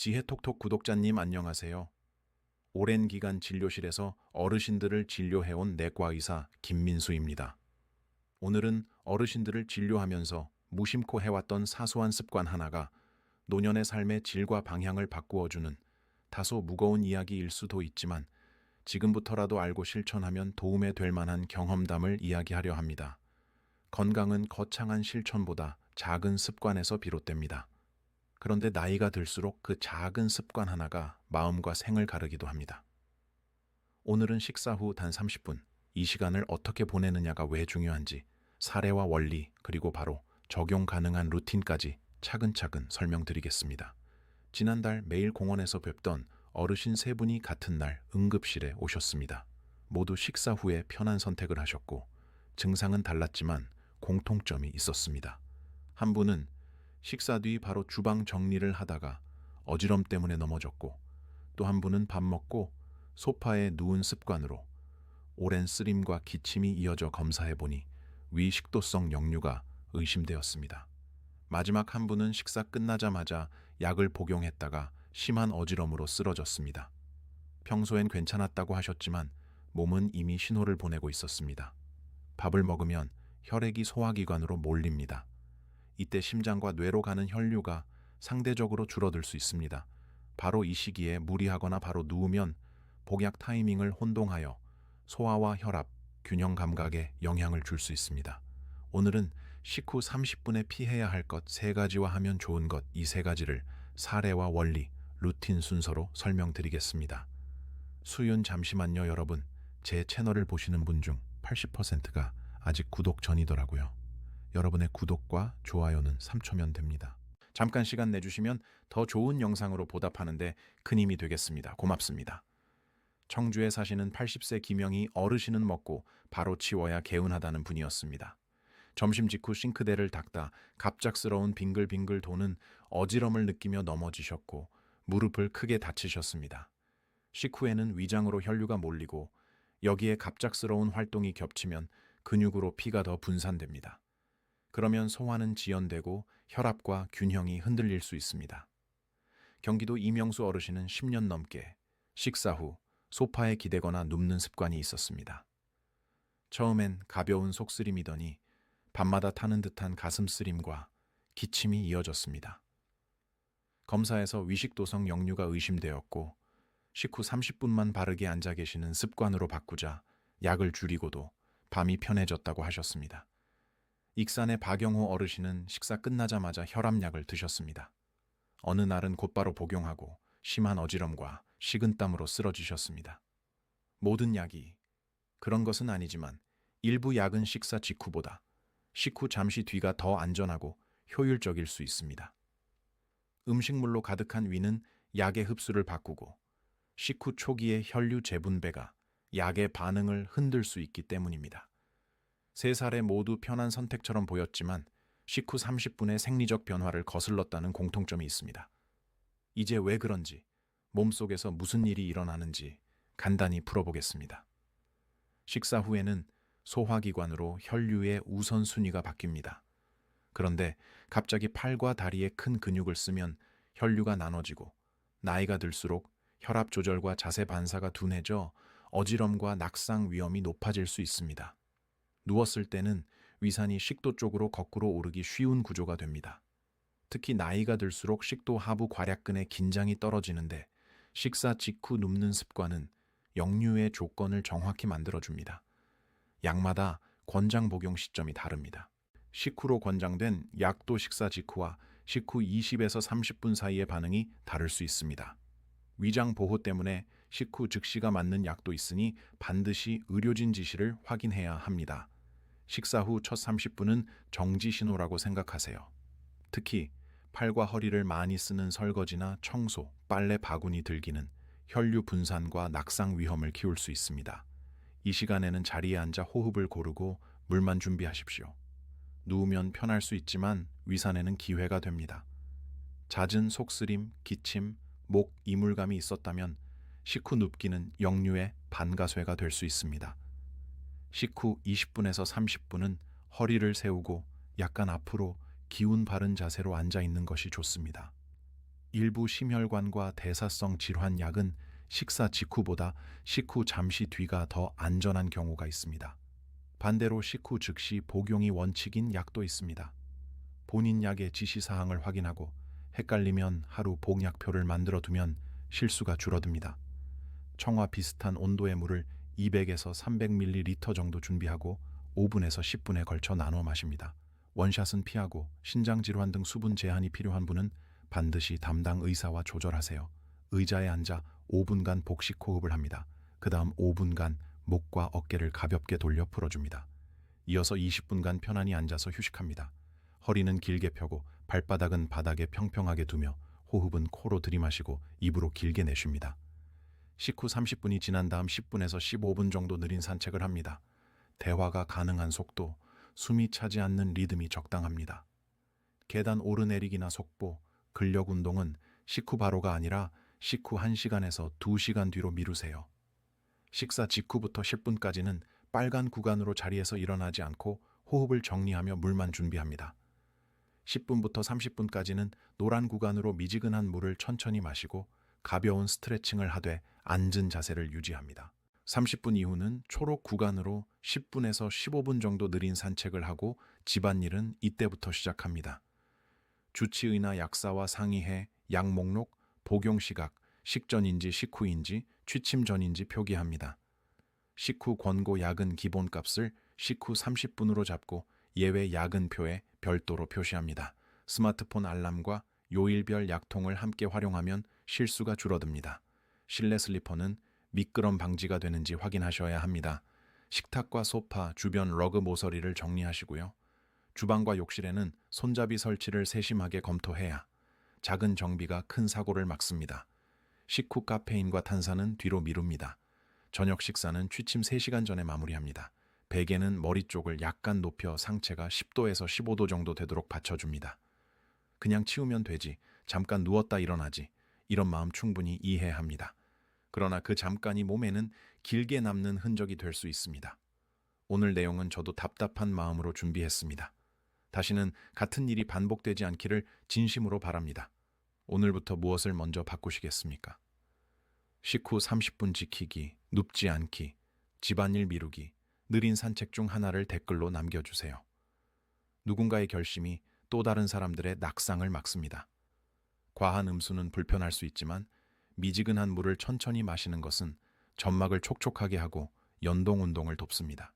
지혜톡톡 구독자님 안녕하세요. 오랜 기간 진료실에서 어르신들을 진료해온 내과의사 김민수입니다. 오늘은 어르신들을 진료하면서 무심코 해왔던 사소한 습관 하나가 노년의 삶의 질과 방향을 바꾸어주는 다소 무거운 이야기일 수도 있지만 지금부터라도 알고 실천하면 도움이 될 만한 경험담을 이야기하려 합니다. 건강은 거창한 실천보다 작은 습관에서 비롯됩니다. 그런데 나이가 들수록 그 작은 습관 하나가 마음과 생을 가르기도 합니다. 오늘은 식사 후 단 30분, 이 시간을 어떻게 보내느냐가 왜 중요한지 사례와 원리 그리고 바로 적용 가능한 루틴까지 차근차근 설명드리겠습니다. 지난달 매일 공원에서 뵙던 어르신 세 분이 같은 날 응급실에 오셨습니다. 모두 식사 후에 편한 선택을 하셨고 증상은 달랐지만 공통점이 있었습니다. 한 분은 식사 뒤 바로 주방 정리를 하다가 어지럼 때문에 넘어졌고 또 한 분은 밥 먹고 소파에 누운 습관으로 오랜 쓰림과 기침이 이어져 검사해보니 위식도성 역류가 의심되었습니다. 마지막 한 분은 식사 끝나자마자 약을 복용했다가 심한 어지럼으로 쓰러졌습니다. 평소엔 괜찮았다고 하셨지만 몸은 이미 신호를 보내고 있었습니다. 밥을 먹으면 혈액이 소화기관으로 몰립니다. 이때 심장과 뇌로 가는 혈류가 상대적으로 줄어들 수 있습니다. 바로 이 시기에 무리하거나 바로 누우면 복약 타이밍을 혼동하여 소화와 혈압, 균형 감각에 영향을 줄 수 있습니다. 오늘은 식후 30분에 피해야 할 것 3가지와 하면 좋은 것 이 3가지를 사례와 원리, 루틴 순서로 설명드리겠습니다. 수윤 잠시만요 여러분. 제 채널을 보시는 분 중 80%가 아직 구독 전이더라고요. 여러분의 구독과 좋아요는 3초면 됩니다. 잠깐 시간 내주시면 더 좋은 영상으로 보답하는데 큰 힘이 되겠습니다. 고맙습니다. 청주에 사시는 80세 김영희 어르신은 먹고 바로 치워야 개운하다는 분이었습니다. 점심 직후 싱크대를 닦다 갑작스러운 빙글빙글 도는 어지럼을 느끼며 넘어지셨고 무릎을 크게 다치셨습니다. 식후에는 위장으로 혈류가 몰리고 여기에 갑작스러운 활동이 겹치면 근육으로 피가 더 분산됩니다. 그러면 소화는 지연되고 혈압과 균형이 흔들릴 수 있습니다. 경기도 이명수 어르신은 10년 넘게 식사 후 소파에 기대거나 눕는 습관이 있었습니다. 처음엔 가벼운 속쓰림이더니 밤마다 타는 듯한 가슴쓰림과 기침이 이어졌습니다. 검사에서 위식도성 역류가 의심되었고 식후 30분만 바르게 앉아 계시는 습관으로 바꾸자 약을 줄이고도 밤이 편해졌다고 하셨습니다. 익산의 박영호 어르신은 식사 끝나자마자 혈압약을 드셨습니다. 어느 날은 곧바로 복용하고 심한 어지럼과 식은땀으로 쓰러지셨습니다. 모든 약이 그런 것은 아니지만 일부 약은 식사 직후보다 식후 잠시 뒤가 더 안전하고 효율적일 수 있습니다. 음식물로 가득한 위는 약의 흡수를 바꾸고 식후 초기의 혈류 재분배가 약의 반응을 흔들 수 있기 때문입니다. 3사례 모두 편한 선택처럼 보였지만 식후 30분의 생리적 변화를 거슬렀다는 공통점이 있습니다. 이제 왜 그런지, 몸속에서 무슨 일이 일어나는지 간단히 풀어보겠습니다. 식사 후에는 소화기관으로 혈류의 우선순위가 바뀝니다. 그런데 갑자기 팔과 다리에 큰 근육을 쓰면 혈류가 나눠지고 나이가 들수록 혈압 조절과 자세 반사가 둔해져 어지럼과 낙상 위험이 높아질 수 있습니다. 누웠을 때는 위산이 식도 쪽으로 거꾸로 오르기 쉬운 구조가 됩니다. 특히 나이가 들수록 식도 하부 괄약근의 긴장이 떨어지는데 식사 직후 눕는 습관은 역류의 조건을 정확히 만들어줍니다. 약마다 권장 복용 시점이 다릅니다. 식후로 권장된 약도 식사 직후와 식후 20에서 30분 사이의 반응이 다를 수 있습니다. 위장 보호 때문에 식후 즉시가 맞는 약도 있으니 반드시 의료진 지시를 확인해야 합니다. 식사 후 첫 30분은 정지 신호라고 생각하세요. 특히 팔과 허리를 많이 쓰는 설거지나 청소, 빨래 바구니 들기는 혈류 분산과 낙상 위험을 키울 수 있습니다. 이 시간에는 자리에 앉아 호흡을 고르고 물만 준비하십시오. 누우면 편할 수 있지만 위산에는 기회가 됩니다. 잦은 속쓰림, 기침, 목, 이물감이 있었다면 식후 눕기는 역류의 반가쇠가 될 수 있습니다. 식후 20분에서 30분은 허리를 세우고 약간 앞으로 기운 바른 자세로 앉아 있는 것이 좋습니다. 일부 심혈관과 대사성 질환 약은 식사 직후보다 식후 잠시 뒤가 더 안전한 경우가 있습니다. 반대로 식후 즉시 복용이 원칙인 약도 있습니다. 본인 약의 지시사항을 확인하고 헷갈리면 하루 복약표를 만들어 두면 실수가 줄어듭니다. 청와 비슷한 온도의 물을 200에서 300ml 정도 준비하고 5분에서 10분에 걸쳐 나눠 마십니다. 원샷은 피하고 신장질환 등 수분 제한이 필요한 분은 반드시 담당 의사와 조절하세요. 의자에 앉아 5분간 복식 호흡을 합니다. 그 다음 5분간 목과 어깨를 가볍게 돌려 풀어줍니다. 이어서 20분간 편안히 앉아서 휴식합니다. 허리는 길게 펴고 발바닥은 바닥에 평평하게 두며 호흡은 코로 들이마시고 입으로 길게 내쉽니다. 식후 30분이 지난 다음 10분에서 15분 정도 느린 산책을 합니다. 대화가 가능한 속도, 숨이 차지 않는 리듬이 적당합니다. 계단 오르내리기나 속보, 근력 운동은 식후 바로가 아니라 식후 1시간에서 2시간 뒤로 미루세요. 식사 직후부터 10분까지는 빨간 구간으로 자리에서 일어나지 않고 호흡을 정리하며 물만 준비합니다. 10분부터 30분까지는 노란 구간으로 미지근한 물을 천천히 마시고 가벼운 스트레칭을 하되 앉은 자세를 유지합니다. 30분 이후는 초록 구간으로 10분에서 15분 정도 느린 산책을 하고 집안일은 이때부터 시작합니다. 주치의나 약사와 상의해 약 목록, 복용 시각, 식전인지 식후인지 취침 전인지 표기합니다. 식후 권고 약은 기본값을 식후 30분으로 잡고 예외 약은표에 별도로 표시합니다. 스마트폰 알람과 요일별 약통을 함께 활용하면 실수가 줄어듭니다. 실내 슬리퍼는 미끄럼 방지가 되는지 확인하셔야 합니다. 식탁과 소파, 주변 러그 모서리를 정리하시고요. 주방과 욕실에는 손잡이 설치를 세심하게 검토해야 작은 정비가 큰 사고를 막습니다. 식후 카페인과 탄산은 뒤로 미룹니다. 저녁 식사는 취침 3시간 전에 마무리합니다. 베개는 머리 쪽을 약간 높여 상체가 10도에서 15도 정도 되도록 받쳐줍니다. 그냥 치우면 되지, 잠깐 누웠다 일어나지, 이런 마음 충분히 이해합니다. 그러나 그 잠깐이 몸에는 길게 남는 흔적이 될 수 있습니다. 오늘 내용은 저도 답답한 마음으로 준비했습니다. 다시는 같은 일이 반복되지 않기를 진심으로 바랍니다. 오늘부터 무엇을 먼저 바꾸시겠습니까? 식후 30분 지키기, 눕지 않기, 집안일 미루기, 느린 산책 중 하나를 댓글로 남겨주세요. 누군가의 결심이 또 다른 사람들의 낙상을 막습니다. 과한 음수는 불편할 수 있지만 미지근한 물을 천천히 마시는 것은 점막을 촉촉하게 하고 연동 운동을 돕습니다.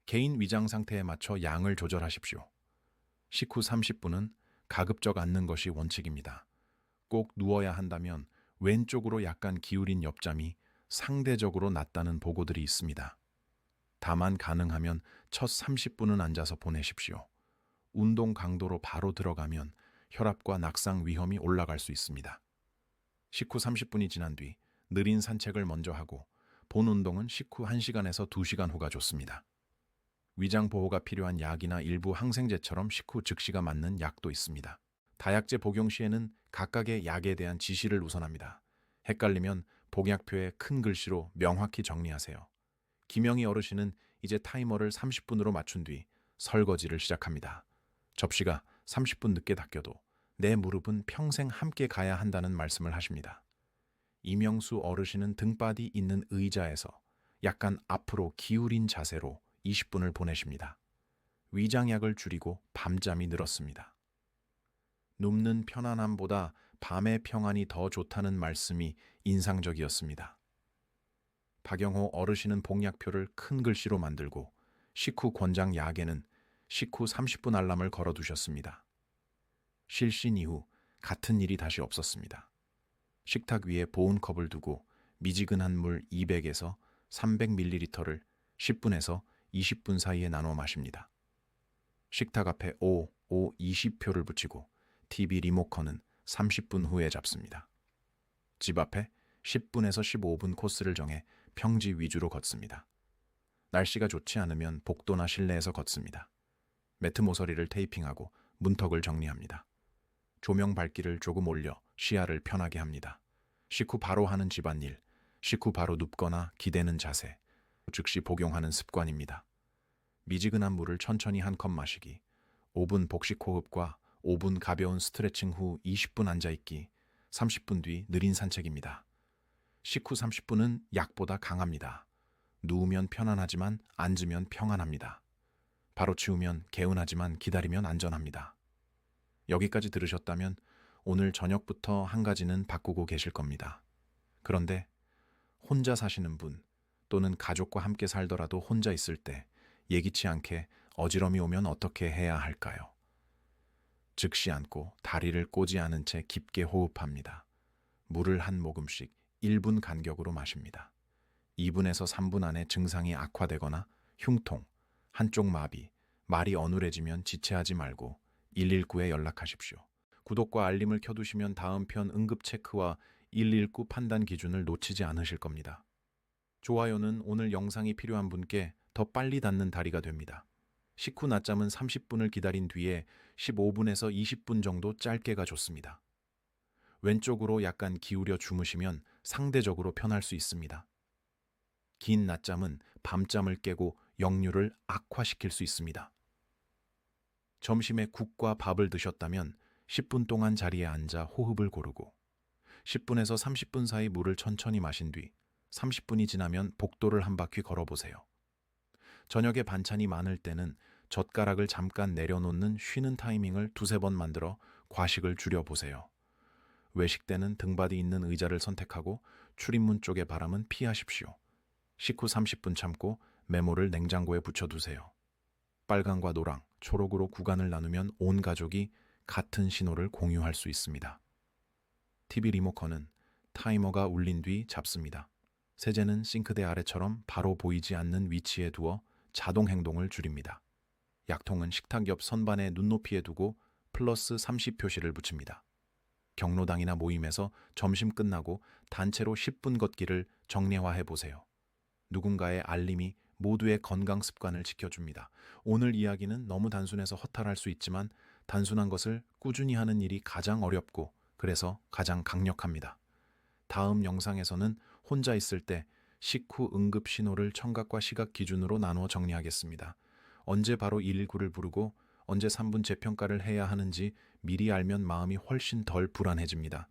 개인 위장 상태에 맞춰 양을 조절하십시오. 식후 30분은 가급적 앉는 것이 원칙입니다. 꼭 누워야 한다면 왼쪽으로 약간 기울인 옆잠이 상대적으로 낫다는 보고들이 있습니다. 다만 가능하면 첫 30분은 앉아서 보내십시오. 운동 강도로 바로 들어가면 혈압과 낙상 위험이 올라갈 수 있습니다. 식후 30분이 지난 뒤 느린 산책을 먼저 하고 본 운동은 식후 1시간에서 2시간 후가 좋습니다. 위장 보호가 필요한 약이나 일부 항생제처럼 식후 즉시가 맞는 약도 있습니다. 다약제 복용 시에는 각각의 약에 대한 지시를 우선합니다. 헷갈리면 복약표에 큰 글씨로 명확히 정리하세요. 김영희 어르신은 이제 타이머를 30분으로 맞춘 뒤 설거지를 시작합니다. 접시가 30분 늦게 닦여도 내 무릎은 평생 함께 가야 한다는 말씀을 하십니다. 이명수 어르신은 등받이 있는 의자에서 약간 앞으로 기울인 자세로 20분을 보내십니다. 위장약을 줄이고 밤잠이 늘었습니다. 눕는 편안함보다 밤의 평안이 더 좋다는 말씀이 인상적이었습니다. 박영호 어르신은 복약표를 큰 글씨로 만들고 식후 권장 약에는 식후 30분 알람을 걸어두셨습니다. 실신 이후 같은 일이 다시 없었습니다. 식탁 위에 보온컵을 두고 미지근한 물 200에서 300ml를 10분에서 20분 사이에 나눠 마십니다. 식탁 앞에 20표를 붙이고 TV 리모컨은 30분 후에 잡습니다. 집 앞에 10분에서 15분 코스를 정해 평지 위주로 걷습니다. 날씨가 좋지 않으면 복도나 실내에서 걷습니다. 매트 모서리를 테이핑하고 문턱을 정리합니다. 조명 밝기를 조금 올려 시야를 편하게 합니다. 식후 바로 하는 집안일, 식후 바로 눕거나 기대는 자세, 즉시 복용하는 습관입니다. 미지근한 물을 천천히 한 컵 마시기, 5분 복식 호흡과 5분 가벼운 스트레칭 후 20분 앉아있기, 30분 뒤 느린 산책입니다. 식후 30분은 약보다 강합니다. 누우면 편안하지만 앉으면 평안합니다. 바로 치우면 개운하지만 기다리면 안전합니다. 여기까지 들으셨다면 오늘 저녁부터 한 가지는 바꾸고 계실 겁니다. 그런데 혼자 사시는 분 또는 가족과 함께 살더라도 혼자 있을 때 예기치 않게 어지럼이 오면 어떻게 해야 할까요? 즉시 앉고 다리를 꼬지 않은 채 깊게 호흡합니다. 물을 한 모금씩 1분 간격으로 마십니다. 2분에서 3분 안에 증상이 악화되거나 흉통, 한쪽 마비, 말이 어눌해지면 지체하지 말고 119에 연락하십시오. 구독과 알림을 켜두시면 다음 편 응급 체크와 119 판단 기준을 놓치지 않으실 겁니다. 좋아요는 오늘 영상이 필요한 분께 더 빨리 닿는 다리가 됩니다. 식후 낮잠은 30분을 기다린 뒤에 15분에서 20분 정도 짧게가 좋습니다. 왼쪽으로 약간 기울여 주무시면 상대적으로 편할 수 있습니다. 긴 낮잠은 밤잠을 깨고 역류를 악화시킬 수 있습니다. 점심에 국과 밥을 드셨다면 10분 동안 자리에 앉아 호흡을 고르고 10분에서 30분 사이 물을 천천히 마신 뒤 30분이 지나면 복도를 한 바퀴 걸어보세요. 저녁에 반찬이 많을 때는 젓가락을 잠깐 내려놓는 쉬는 타이밍을 2-3번 만들어 과식을 줄여보세요. 외식 때는 등받이 있는 의자를 선택하고 출입문 쪽의 바람은 피하십시오. 식후 30분 참고 메모를 냉장고에 붙여두세요. 빨강과 노랑, 초록으로 구간을 나누면 온 가족이 같은 신호를 공유할 수 있습니다. TV 리모컨은 타이머가 울린 뒤 잡습니다. 세제는 싱크대 아래처럼 바로 보이지 않는 위치에 두어 자동 행동을 줄입니다. 약통은 식탁 옆 선반의 눈높이에 두고 플러스 30 표시를 붙입니다. 경로당이나 모임에서 점심 끝나고 단체로 10분 걷기를 정례화해 보세요. 누군가의 알림이 모두의 건강 습관을 지켜줍니다. 오늘 이야기는 너무 단순해서 허탈할 수 있지만 단순한 것을 꾸준히 하는 일이 가장 어렵고 그래서 가장 강력합니다. 다음 영상에서는 혼자 있을 때 식후 응급 신호를 청각과 시각 기준으로 나누어 정리하겠습니다. 언제 바로 119를 부르고 언제 3분 재평가를 해야 하는지 미리 알면 마음이 훨씬 덜 불안해집니다.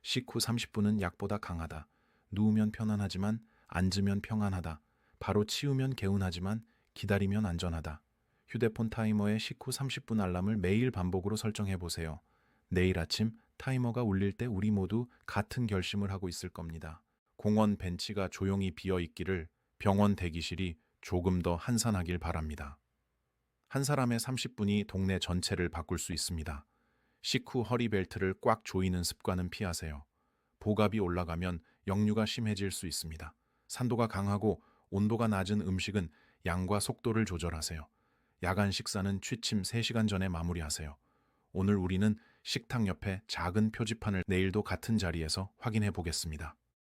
식후 30분은 약보다 강하다. 누우면 편안하지만 앉으면 평안하다. 바로 치우면 개운하지만 기다리면 안전하다. 휴대폰 타이머에 식후 30분 알람을 매일 반복으로 설정해 보세요. 내일 아침 타이머가 울릴 때 우리 모두 같은 결심을 하고 있을 겁니다. 공원 벤치가 조용히 비어 있기를 병원 대기실이 조금 더 한산하길 바랍니다. 한 사람의 30분이 동네 전체를 바꿀 수 있습니다. 식후 허리벨트를 꽉 조이는 습관은 피하세요. 복압이 올라가면 역류가 심해질 수 있습니다. 산도가 강하고 온도가 낮은 음식은 양과 속도를 조절하세요. 야간 식사는 취침 3시간 전에 마무리하세요. 오늘 우리는 식탁 옆에 작은 표지판을 내일도 같은 자리에서 확인해 보겠습니다.